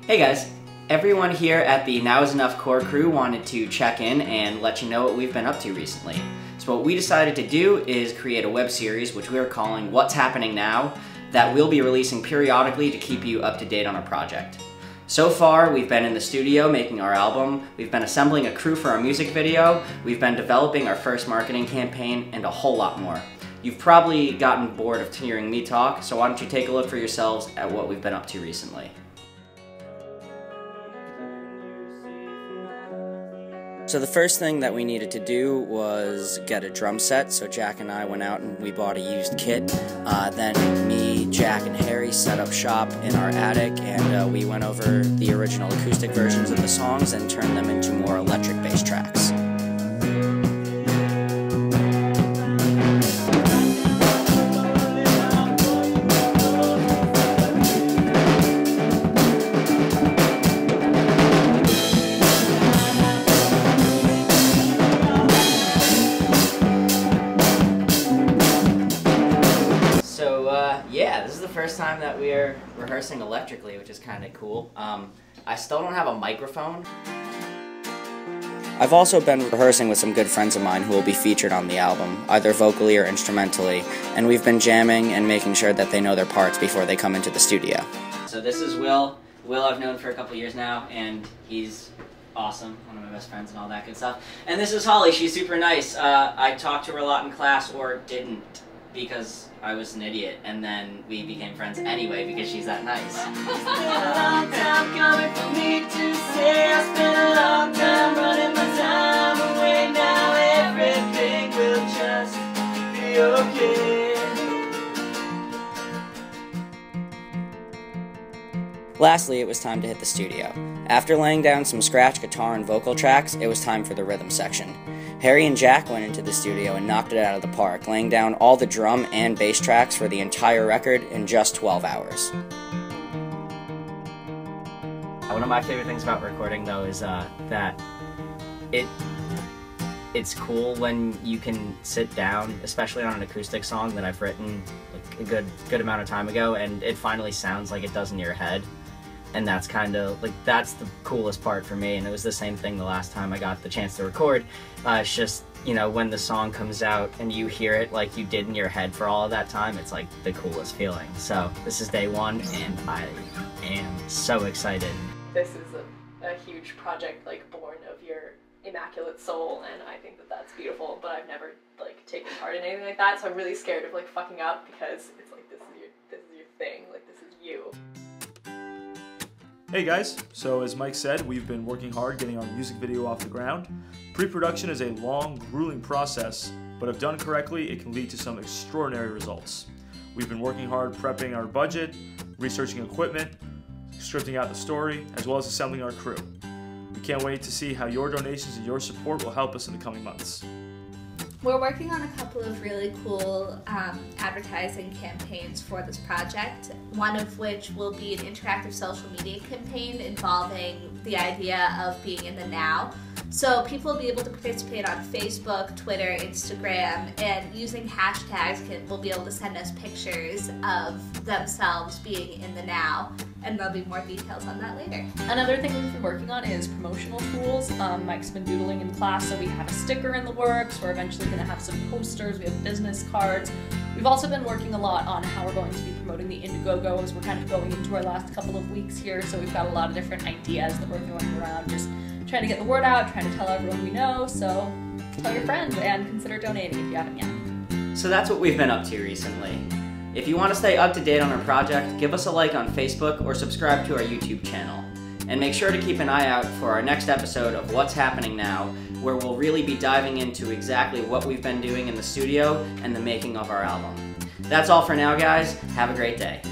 Hey guys, everyone here at the Now Is Enough core crew wanted to check in and let you know what we've been up to recently. So what we decided to do is create a web series which we are calling What's Happening Now, that we'll be releasing periodically to keep you up to date on our project. So far, we've been in the studio making our album, we've been assembling a crew for our music video, we've been developing our first marketing campaign, and a whole lot more. You've probably gotten bored of hearing me talk, so why don't you take a look for yourselves at what we've been up to recently. So the first thing that we needed to do was get a drum set, so Jack and I went out and we bought a used kit. Then me, Jack, and Harry set up shop in our attic, and we went over the original acoustic versions of the songs and turned them into more electric bass tracks. Yeah, this is the first time that we're rehearsing electrically, which is kind of cool. I still don't have a microphone. I've also been rehearsing with some good friends of mine who will be featured on the album, either vocally or instrumentally, and we've been jamming and making sure that they know their parts before they come into the studio. So this is Will. Will I've known for a couple years now, and he's awesome, one of my best friends and all that good stuff. And this is Holly, she's super nice. I talked to her a lot in class, or didn't, because I was an idiot, and then we became friends anyway because she's that nice. It's been a long time coming for me to say. I spent a long time running my time away. Now everything will just be okay. Lastly, it was time to hit the studio. After laying down some scratch guitar and vocal tracks, it was time for the rhythm section. Harry and Jack went into the studio and knocked it out of the park, laying down all the drum and bass tracks for the entire record in just 12 hours. One of my favorite things about recording, though, is that it's cool when you can sit down, especially on an acoustic song that I've written like a good amount of time ago, and it finally sounds like it does in your head. And that's kind of, like, that's the coolest part for me, and it was the same thing the last time I got the chance to record. It's just, you know, when the song comes out and you hear it like you did in your head for all of that time, it's like the coolest feeling. So this is day one, and I am so excited. This is a huge project, like, born of your immaculate soul, and I think that that's beautiful, but I've never, like, taken part in anything like that, so I'm really scared of, like, fucking up, because it's like, this is your thing, like, this is you. Hey guys, so as Mike said, we've been working hard getting our music video off the ground. Pre-production is a long, grueling process, but if done correctly, it can lead to some extraordinary results. We've been working hard prepping our budget, researching equipment, scripting out the story, as well as assembling our crew. We can't wait to see how your donations and your support will help us in the coming months. We're working on a couple of really cool advertising campaigns for this project, one of which will be an interactive social media campaign involving the idea of being in the now. So people will be able to participate on Facebook, Twitter, Instagram, and using hashtags will be able to send us pictures of themselves being in the now, and there'll be more details on that later. Another thing we've been working on is promotional tools. Mike's been doodling in class, so we have a sticker in the works. We're eventually going to have some posters. We have business cards. We've also been working a lot on how we're going to be promoting the Indiegogo as we're kind of going into our last couple of weeks here, so we've got a lot of different ideas that we're throwing around, just trying to get the word out, trying to tell everyone we know, so tell your friends and consider donating if you haven't yet. So that's what we've been up to recently. If you want to stay up to date on our project, give us a like on Facebook or subscribe to our YouTube channel. And make sure to keep an eye out for our next episode of What's Happening Now, where we'll really be diving into exactly what we've been doing in the studio and the making of our album. That's all for now, guys. Have a great day.